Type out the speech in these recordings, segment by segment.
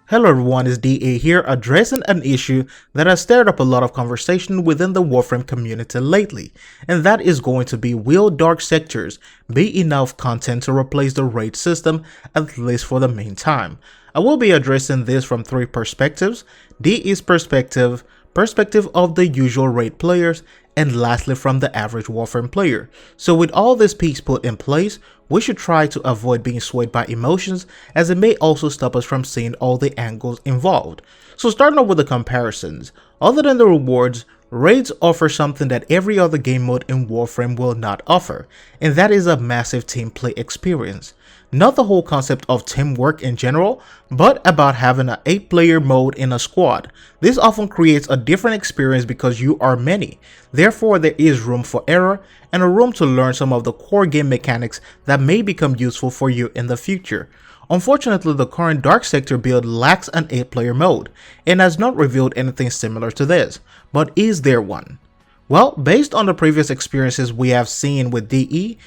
Hello everyone, it's DA here addressing an issue that has stirred up a lot of conversation within the Warframe community lately, and that is going to be, will dark sectors be enough content to replace the raid system, at least for the meantime? I will be addressing this from three perspectives: DE's perspective of the usual raid players, and lastly from the average Warframe player. So with all this piece put in place, we should try to avoid being swayed by emotions, as it may also stop us from seeing all the angles involved. So starting off with the comparisons, other than the rewards, raids offer something that every other game mode in Warframe will not offer, and that is a massive team play experience. Not the whole concept of teamwork in general, but about having an 8-player mode in a squad. This often creates a different experience because you are many. Therefore, there is room for error and a room to learn some of the core game mechanics that may become useful for you in the future. Unfortunately, the current Dark Sector build lacks an 8-player mode and has not revealed anything similar to this. But is there one? Well, based on the previous experiences we have seen with DE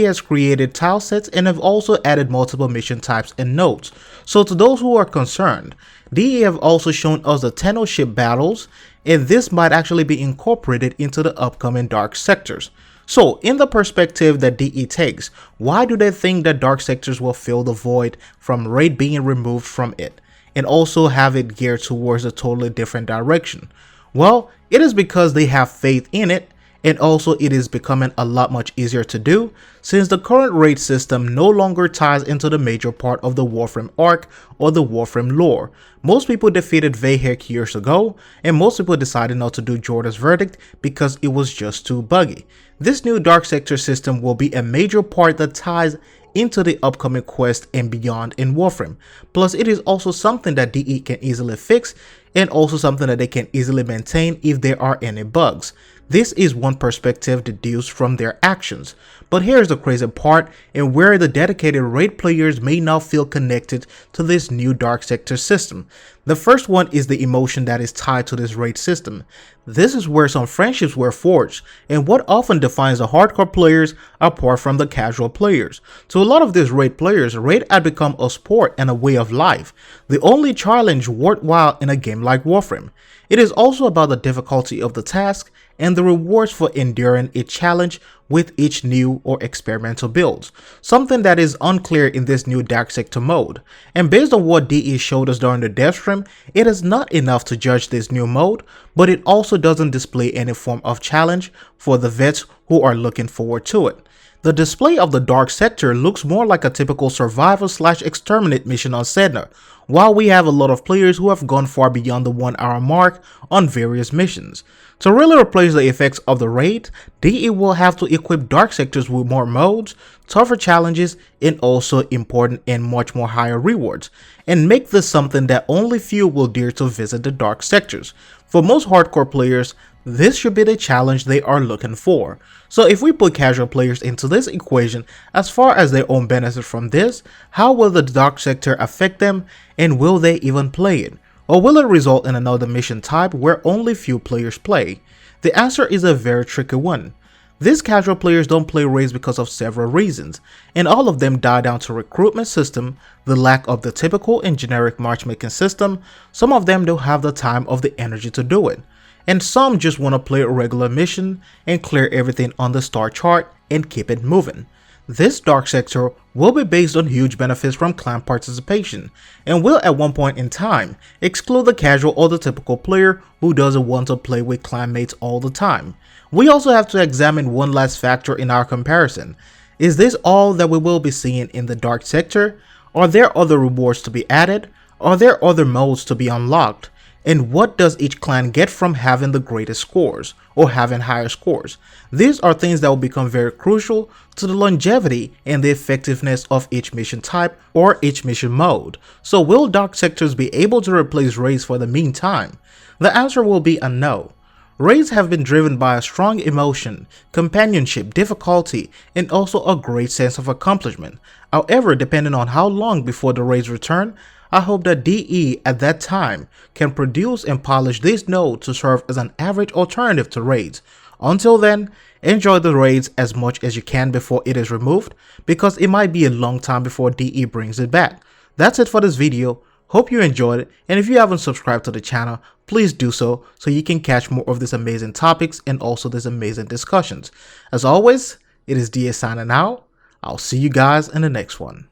has created tile sets and have also added multiple mission types and nodes. So to those who are concerned, DE have also shown us the Tenno ship battles, and this might actually be incorporated into the upcoming dark sectors. So in the perspective that DE takes, why do they think that dark sectors will fill the void from raid being removed from it, and also have it geared towards a totally different direction? Well, it is because they have faith in it, and also it is becoming a lot much easier to do since the current raid system no longer ties into the major part of the Warframe arc or the Warframe lore. Most people defeated Vahek years ago, and most people decided not to do Jorda's Verdict because it was just too buggy. This new Dark Sector system will be a major part that ties into the upcoming quest and beyond in Warframe. Plus, it is also something that DE can easily fix, and also something that they can easily maintain if there are any bugs. This is one perspective deduced from their actions. But here's the crazy part, and where the dedicated raid players may now feel connected to this new Dark Sector system. The first one is the emotion that is tied to this raid system. This is where some friendships were forged, and what often defines the hardcore players apart from the casual players. To a lot of these raid players, raid had become a sport and a way of life, the only challenge worthwhile in a game like Warframe. It is also about the difficulty of the task and the rewards for enduring a challenge with each new or experimental build, something that is unclear in this new Dark Sector mode. And based on what DE showed us during the dev stream, it is not enough to judge this new mode, but it also doesn't display any form of challenge for the vets who are looking forward to it. The display of the Dark Sector looks more like a typical survival/exterminate mission on Sedna, while we have a lot of players who have gone far beyond the 1-hour mark on various missions. To really replace the effects of the raid, DE will have to equip Dark Sectors with more modes, tougher challenges, and also important and much more higher rewards, and make this something that only few will dare to visit the Dark Sectors. For most hardcore players, this should be the challenge they are looking for. So if we put casual players into this equation as far as their own benefit from this, how will the Dark Sector affect them, and will they even play it? Or will it result in another mission type where only few players play? The answer is a very tricky one. These casual players don't play raids because of several reasons, and all of them die down to recruitment system, the lack of the typical and generic matchmaking system. Some of them don't have the time or the energy to do it, and some just want to play a regular mission and clear everything on the star chart and keep it moving. This Dark Sector will be based on huge benefits from clan participation, and will at one point in time exclude the casual or the typical player who doesn't want to play with clanmates all the time. We also have to examine one last factor in our comparison. Is this all that we will be seeing in the Dark Sector? Are there other rewards to be added? Are there other modes to be unlocked? And what does each clan get from having the greatest scores, or having higher scores? These are things that will become very crucial to the longevity and the effectiveness of each mission type or each mission mode. So will Dark Sectors be able to replace raids for the meantime? The answer will be a no. Raids have been driven by a strong emotion, companionship, difficulty, and also a great sense of accomplishment. However, depending on how long before the raids return, I hope that DE at that time can produce and polish this node to serve as an average alternative to raids. Until then, enjoy the raids as much as you can before it is removed, because it might be a long time before DE brings it back. That's it for this video. Hope you enjoyed it, and if you haven't subscribed to the channel, please do so you can catch more of these amazing topics and also these amazing discussions. As always, it is DA signing out. I'll see you guys in the next one.